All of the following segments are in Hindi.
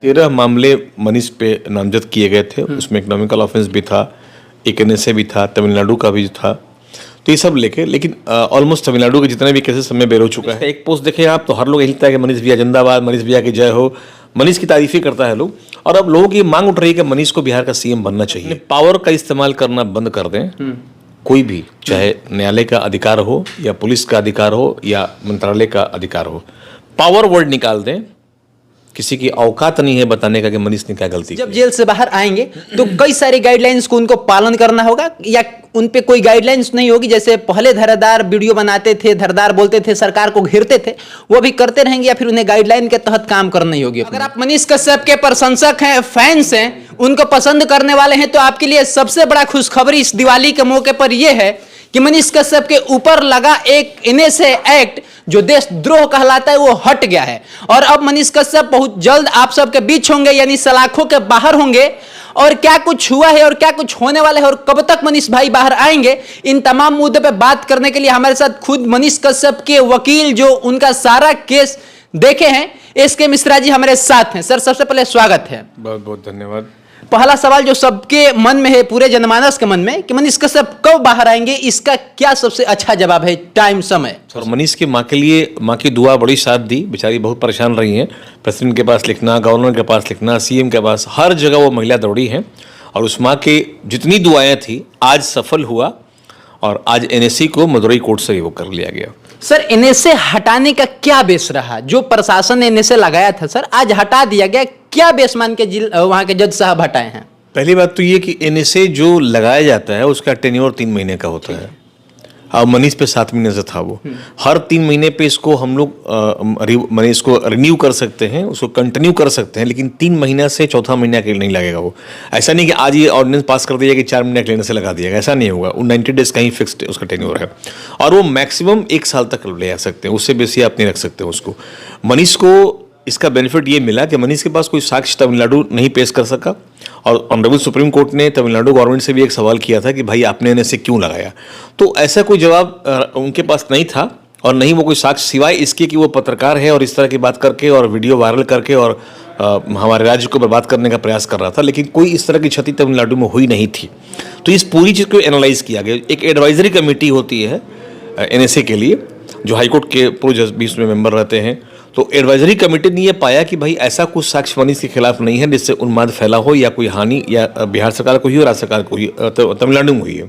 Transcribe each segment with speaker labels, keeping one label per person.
Speaker 1: 13 मामले मनीष पे नामजद किए गए थे। उसमें इकोनॉमिकल ऑफेंस भी था, एक एनएसए भी था, तमिलनाडु का भी था। तो ये सब लेके, लेकिन ऑलमोस्ट तमिलनाडु के जितने भी केसेस समय बेर हो चुका है। एक पोस्ट देखें आप तो हर लोग यही लिखता है कि मनीष भैया जिंदाबाद, मनीष भैया की जय हो, मनीष की तारीफें करता है लोग। और अब लोगों की मांग उठ रही है कि मनीष को बिहार का सीएम बनना चाहिए। पावर का इस्तेमाल करना बंद कर दें। कोई भी, चाहे न्यायालय का अधिकार हो या पुलिस का अधिकार हो या मंत्रालय का अधिकार हो, पावर वर्ड निकाल दें। किसी की औकात नहीं है बताने का कि मनीष ने क्या गलती की।
Speaker 2: जब जेल से बाहर आएंगे तो कई सारी गाइडलाइंस को उनको पालन करना होगा, या उन पे कोई गाइडलाइंस नहीं होगी? जैसे पहले धरदार वीडियो बनाते थे, धरदार बोलते थे, सरकार को घेरते थे, वो भी करते रहेंगे, या फिर उन्हें गाइडलाइन के तहत काम करना ही होगी? अगर आप मनीष कश्यप के प्रशंसक हैं, फैंस हैं, उनको पसंद करने वाले हैं, तो आपके लिए सबसे बड़ा खुशखबरी इस दिवाली के मौके पर यह है कि मनीष कश्यप के ऊपर लगा एक एनएसए एक्ट जो देशद्रोह कहलाता है वो हट गया है। और अब मनीष कश्यप बहुत जल्द आप सबके बीच होंगे, यानी सलाखों के बाहर होंगे। और क्या कुछ हुआ है और क्या कुछ होने वाला है और कब तक मनीष भाई बाहर आएंगे, इन तमाम मुद्दों पे बात करने के लिए हमारे साथ खुद मनीष कश्यप के वकील जो उनका सारा केस देखे हैं, एसके मिश्रा जी हमारे साथ हैं। सर, सबसे पहले स्वागत है।
Speaker 1: बहुत बहुत धन्यवाद।
Speaker 2: पहला सवाल जो सबके मन में है, पूरे जनमानस के मन में, कि मनीष कश्यप कब बाहर आएंगे, इसका क्या सबसे अच्छा जवाब है? टाइम, समय।
Speaker 1: और मनीष की माँ के लिए माँ की दुआ बड़ी साथ दी। बेचारी बहुत परेशान रही हैं। प्रेसिडेंट के पास लिखना, गवर्नर के पास लिखना, सीएम के पास, हर जगह वो महिला दौड़ी हैं। और उस माँ के जितनी दुआएं थी आज सफल हुआ और आज एनएससी को मदुरई कोर्ट से रिवोक कर लिया गया।
Speaker 2: सर, एनएसए हटाने का क्या बेस रहा? जो प्रशासन ने एनएसए लगाया था सर, आज हटा दिया गया, क्या बेस मान के वहां के जज साहब हटाए हैं?
Speaker 1: पहली बात तो ये कि एनएसए जो लगाया जाता है उसका टेन्योर 3 महीने का होता है। अब मनीष पे 7 महीने से था वो। हर 3 महीने पे इसको हम लोग मनीष को रिन्यू कर सकते हैं, उसको कंटिन्यू कर सकते हैं, लेकिन 3 महीना से चौथा महीना के लिए नहीं लगेगा वो। ऐसा नहीं कि आज ये ऑर्डिनेंस पास कर दिया कि 4 महीने के लेने से लगा दिया, ऐसा नहीं होगा। वो 90 डेज का ही फिक्स्ड उसका टेन्योर है और वो मैक्सिमम 1 साल तक ले आ सकते हैं, उससे बेसी आप नहीं रख सकते उसको। मनीष को इसका बेनिफिट ये मिला कि मनीष के पास कोई साक्ष्य तमिलनाडु नहीं पेश कर सका और ऑनरेबल सुप्रीम कोर्ट ने तमिलनाडु गवर्नमेंट से भी एक सवाल किया था कि भाई आपने इन्हें क्यों लगाया। तो ऐसा कोई जवाब उनके पास नहीं था और नहीं वो कोई साक्ष्य, सिवाय इसके कि वो पत्रकार है और इस तरह की बात करके और वीडियो वायरल करके और हमारे राज्य को बर्बाद करने का प्रयास कर रहा था। लेकिन कोई इस तरह की क्षति तमिलनाडु में हुई नहीं थी। तो इस पूरी चीज़ को एनालाइज किया गया। एक एडवाइजरी कमेटी होती है एनएसए के लिए, जो हाईकोर्ट के पूर्व जज भी उसमें मेंबर रहते हैं। तो एडवाइजरी कमेटी ने यह पाया कि भाई ऐसा कुछ साक्ष्य मनीष के खिलाफ नहीं है जिससे उन्माद फैला हो या कोई हानि या बिहार सरकार को हुई और राज्य सरकार को हुई, तमिलनाडु में हुई है।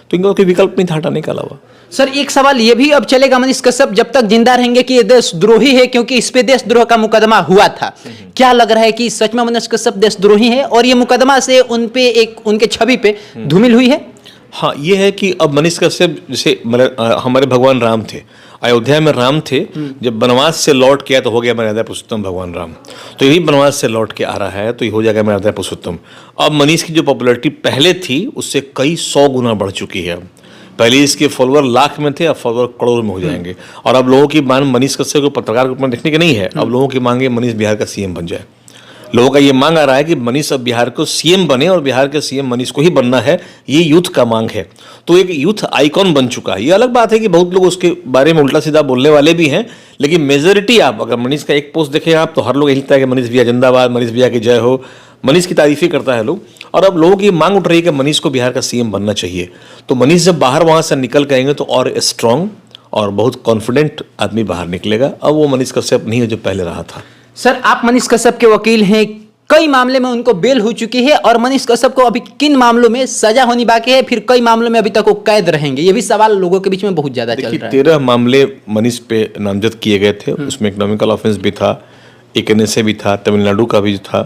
Speaker 1: तो इनका कोई विकल्प नहीं था हटाने के अलावा।
Speaker 2: सर, एक सवाल ये भी अब चलेगा मनीष कश्यप जब तक जिंदा रहेंगे कि ये देशद्रोही है, क्योंकि इस पे देशद्रोह का मुकदमा हुआ था। क्या लग रहा है कि सच में मनीष कश्यप देशद्रोही है और ये मुकदमा से उन पे एक उनके छवि पे धूमिल हुई है?
Speaker 1: हाँ, ये है कि अब मनीष कश्यप जैसे हमारे भगवान राम थे, अयोध्या में राम थे, जब वनवास से लौट के आया तो हो गया मर्यादा पुरुषोत्तम भगवान राम। तो यही वनवास से लौट के आ रहा है तो ये हो जाएगा मर्यादा पुरुषोत्तम। अब मनीष की जो पॉपुलैरिटी पहले थी उससे कई 100 गुना बढ़ चुकी है। पहले इसके फॉलोअर लाख में थे, अब फॉलोअर करोड़ में हो जाएंगे। और अब लोगों की मांग मनीष कश्यप को पत्रकार के रूप में देखने की नहीं है, अब लोगों की मांग है मनीष बिहार का सीएम बन जाए। लोगों का ये मांग आ रहा है कि मनीष अब बिहार को सीएम बने और बिहार के सीएम मनीष को ही बनना है, ये यूथ का मांग है। तो एक यूथ आइकॉन बन चुका है। ये अलग बात है कि बहुत लोग उसके बारे में उल्टा सीधा बोलने वाले भी हैं, लेकिन मेजोरिटी आप अगर मनीष का एक पोस्ट देखें आप तो हर लोग यही लिखता है कि मनीष भैया जिंदाबाद, मनीष भैया की जय हो, मनीष की तारीफें करता है लोग। और अब लोगों की मांग उठ रही है कि मनीष को बिहार का सीएम बनना चाहिए। तो मनीष जब बाहर वहाँ से निकल के आएंगे तो और स्ट्रांग और बहुत कॉन्फिडेंट आदमी बाहर निकलेगा। अब वो मनीष कश्यप नहीं है जो पहले रहा था।
Speaker 2: सर, आप मनीष कश्यप के वकील हैं, कई मामले में उनको बेल हो चुकी है और मनीष कश्यप को अभी किन मामलों में सजा होनी बाकी है, फिर कई मामलों में अभी तक वो कैद रहेंगे, ये भी सवाल लोगों के बीच में बहुत ज्यादा चल रहा है।
Speaker 1: 13 मामले मनीष पे नामजद किए गए थे। उसमें इकोनॉमिकल ऑफेंस भी था, एक एनएसए भी था, तमिलनाडु का भी था।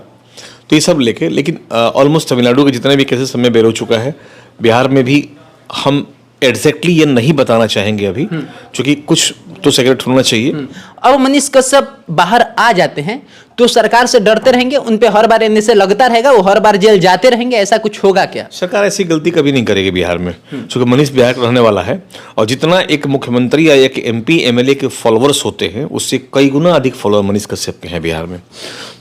Speaker 1: तो ये सब लेके, लेकिन ऑलमोस्ट तमिलनाडु के जितने भी केसेस समय बेर हो चुका है। बिहार में भी हम एग्जैक्टली ये नहीं बताना चाहेंगे अभी, क्योंकि कुछ तो सेक्रेट होना चाहिए।
Speaker 2: अब मनीष कश्यप बाहर आ जाते हैं तो सरकार से डरते रहेंगे, उन पे हर बार एनएसए लगता रहेगा, वो हर बार जेल जाते रहेंगे, ऐसा कुछ होगा क्या?
Speaker 1: सरकार ऐसी गलती कभी नहीं करेगी बिहार में, क्योंकि मनीष बिहार का रहने वाला है। और जितना एक मुख्यमंत्री या एक एमपी एमएलए के फॉलोअर्स होते हैं उससे कई गुना अधिक फॉलोअर मनीष कश्यप के हैं बिहार में।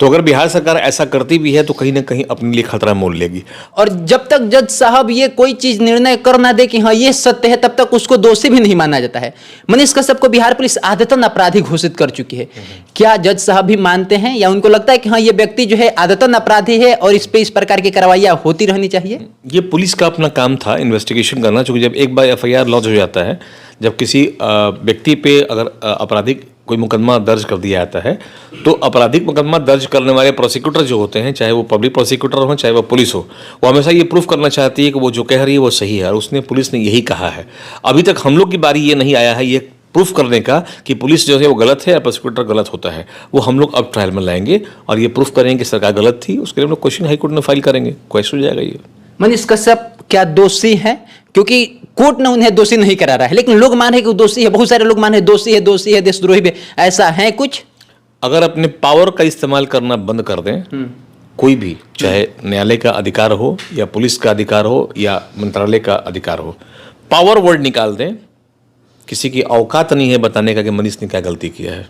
Speaker 1: तो अगर बिहार सरकार ऐसा करती भी है तो कहीं ना कहीं अपने लिए खतरा मोल लेगी।
Speaker 2: और जब तक जज साहब ये कोई चीज निर्णय कर ना दे कि हाँ ये सत्य है, तब तक उसको दोषी भी नहीं माना जाता है। मनीष कश्यप को बिहार पुलिस आदतन अपराधी घोषित कर चुकी है। क्या जज साहब भी मानते हैं या या उनको लगता है कि हाँ ये व्यक्ति जो है आदतन अपराधी है और इस पे इस प्रकार की कार्रवाइयाँ होती रहनी चाहिए?
Speaker 1: ये पुलिस का अपना काम था इन्वेस्टिगेशन करना, क्योंकि जब एक बार एफआईआर लॉन्च हो जाता है, जब किसी व्यक्ति पे अगर आपराधिक कोई मुकदमा दर्ज कर दिया जाता है, तो आपराधिक मुकदमा दर्ज करने वाले प्रोसिक्यूटर जो होते हैं, चाहे वो पब्लिक प्रोसिक्यूटर हो चाहे वो पुलिस हो, वो हमेशा ये प्रूफ करना चाहती है कि वो जो कह रही है वो सही है, और उसने पुलिस ने यही कहा है। अभी तक हम लोग की बारी ये नहीं आया है ये प्रूफ करने का कि पुलिस जो है वो गलत है या प्रोसिक्यूटर गलत होता है। वो हम लोग अब ट्रायल में लाएंगे और ये प्रूफ करेंगे कि सरकार गलत थी, उसके लिए हम लोग क्वेश्चन हाई कोर्ट में फाइल करेंगे, क्वेश्चन हो जाएगा ये।
Speaker 2: मनीष कश्यप क्या दोषी हैं? क्योंकि कोर्ट ने उन्हें दोषी नहीं करा रहा है, लेकिन लोग मान रहे कि वो दोषी है, बहुत सारे लोग मान रहे दोषी है, देशद्रोही भी, ऐसा है कुछ?
Speaker 1: अगर अपने पावर का इस्तेमाल करना बंद कर दें, कोई भी, चाहे न्यायालय का अधिकार हो या पुलिस का अधिकार हो या मंत्रालय का अधिकार हो, पावर वर्ड निकाल दें, किसी की औकात नहीं है बताने का कि मनीष ने क्या गलती किया है।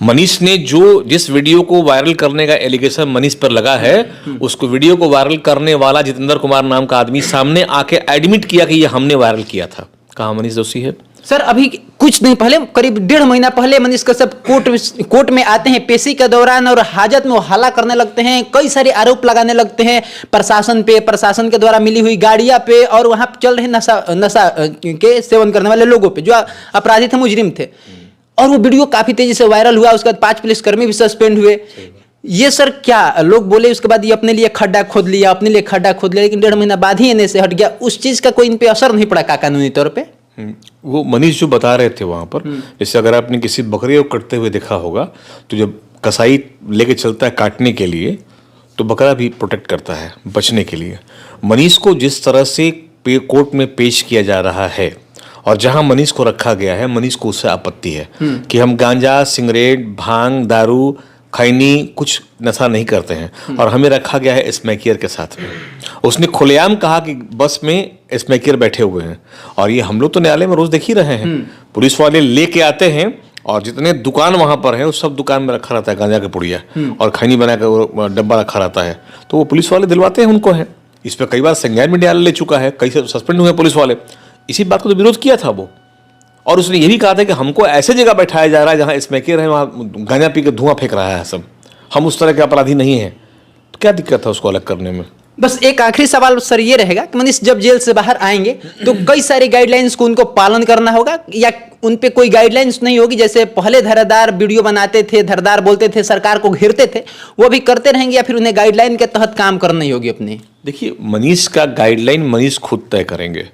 Speaker 1: मनीष ने जिस वीडियो को वायरल करने का एलिगेशन मनीष पर लगा है, उसको वीडियो को वायरल करने वाला जितेंद्र कुमार नाम का आदमी सामने आके एडमिट किया कि ये हमने वायरल किया था। कहाँ मनीष दोषी है?
Speaker 2: सर अभी कुछ दिन पहले, करीब 1.5 महीना पहले मनीष कश्यप कोर्ट में आते हैं पेशी के दौरान, और हाजत में वो हल्ला करने लगते हैं, कई सारे आरोप लगाने लगते हैं प्रशासन पे, प्रशासन के द्वारा मिली हुई गाड़ियां पे, और वहां चल रहे नशा के सेवन करने वाले लोगों पे, जो अपराधी थे, मुजरिम थे। और वो वीडियो काफी तेजी से वायरल हुआ, उसके बाद 5 पुलिसकर्मी भी सस्पेंड हुए। ये सर क्या लोग बोले, उसके बाद ये अपने लिए खड्डा खोद लिया, लेकिन 1.5 महीना बाद ही इन्हें से हट गया। उस चीज का कोई इन पे असर नहीं पड़ा कानूनी तौर पे?
Speaker 1: वो मनीष जो बता रहे थे वहां पर, जैसे अगर आपने किसी बकरी को कटते हुए देखा होगा, तो जब कसाई लेके चलता है काटने के लिए, तो बकरा भी प्रोटेक्ट करता है बचने के लिए। मनीष को जिस तरह से कोर्ट में पेश किया जा रहा है और जहां मनीष को रखा गया है, मनीष को उससे आपत्ति है कि हम गांजा, सिगरेट, भांग, दारू, खैनी कुछ नशा नहीं करते हैं, और हमें रखा गया है स्मैकियर के साथ में। उसने खुलेआम कहा कि बस में स्मैकियर बैठे हुए हैं, और ये हम लोग तो न्यायालय में रोज देख ही रहे हैं, पुलिस वाले लेके आते हैं और जितने दुकान वहां पर हैं उस सब दुकान में रखा रहता है गांजा का पुड़िया और खैनी बना कर डब्बा रखा रहता है, तो वो पुलिस वाले दिलवाते हैं उनको है। इस पर कई बार संज्ञान भी न्यायालय ले चुका है, कई सस्पेंड हुए पुलिस वाले। इसी बात को तो विरोध किया था वो, और उसने ये भी कहा था कि हमको ऐसे जगह बैठाया जा रहा है जहां स्मैकियर है, वहां गांजा पी के धुआं फेंक रहा है सब, हम उस तरह के अपराधी नहीं हैं। तो क्या दिक्कत था उसको अलग करने में?
Speaker 2: बस एक आखिरी सवाल सर ये रहेगा कि मनीष जब जेल से बाहर आएंगे तो कई सारी गाइडलाइंस को उनको पालन करना होगा, या उन पे कोई गाइडलाइंस नहीं होगी? जैसे पहले धारदार वीडियो बनाते थे, धारदार बोलते थे, सरकार को घेरते थे, वो भी करते रहेंगे, या फिर उन्हें गाइडलाइन के तहत काम करनी होगी अपनी?
Speaker 1: देखिए, मनीष का गाइडलाइन मनीष खुद तय करेंगे,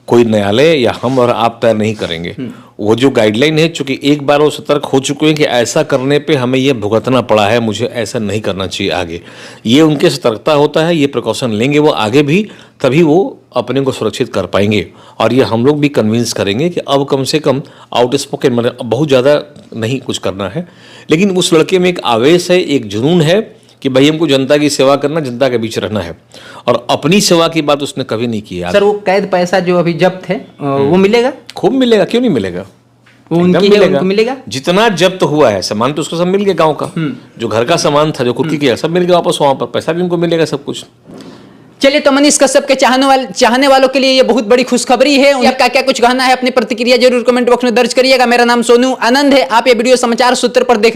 Speaker 1: कोई न्यायालय या हम और आप तय नहीं करेंगे। वो जो गाइडलाइन है, चूंकि एक बार वो सतर्क हो चुके हैं कि ऐसा करने पे हमें ये भुगतना पड़ा है, मुझे ऐसा नहीं करना चाहिए आगे, ये उनके सतर्कता होता है, ये प्रिकॉशन लेंगे वो आगे भी, तभी वो अपने को सुरक्षित कर पाएंगे। और ये हम लोग भी कन्विंस करेंगे कि अब कम से कम आउटस्पोकन, मतलब बहुत ज़्यादा नहीं कुछ करना है, लेकिन उस लड़के में एक आवेश है, एक जुनून है कि भाई हमको जनता की सेवा करना, जनता के बीच रहना है, और अपनी सेवा की बात उसने कभी नहीं की।
Speaker 2: सर वो कैद पैसा जो अभी जब्त है वो मिलेगा?
Speaker 1: खूब मिलेगा, क्यों नहीं मिलेगा?
Speaker 2: वो उनकी है, उनको मिलेगा।
Speaker 1: जितना जब्त हुआ है सामान तो उसको सब मिल गया, गांव का जो घर का सामान था, जो कुर्की किया, सब मिल गया वापस, वहां पर पैसा भी उनको मिलेगा, सब कुछ।
Speaker 2: चलिए, तो मनीष कश्यप के चाहने वालों के लिए ये बहुत बड़ी खुशखबरी है। आपका क्या कुछ कहना है? अपनी प्रतिक्रिया जरूर कमेंट बॉक्स में दर्ज करिएगा। मेरा नाम सोनू आनंद है, आप ये वीडियो समाचार सूत्र पर देख रहे हैं।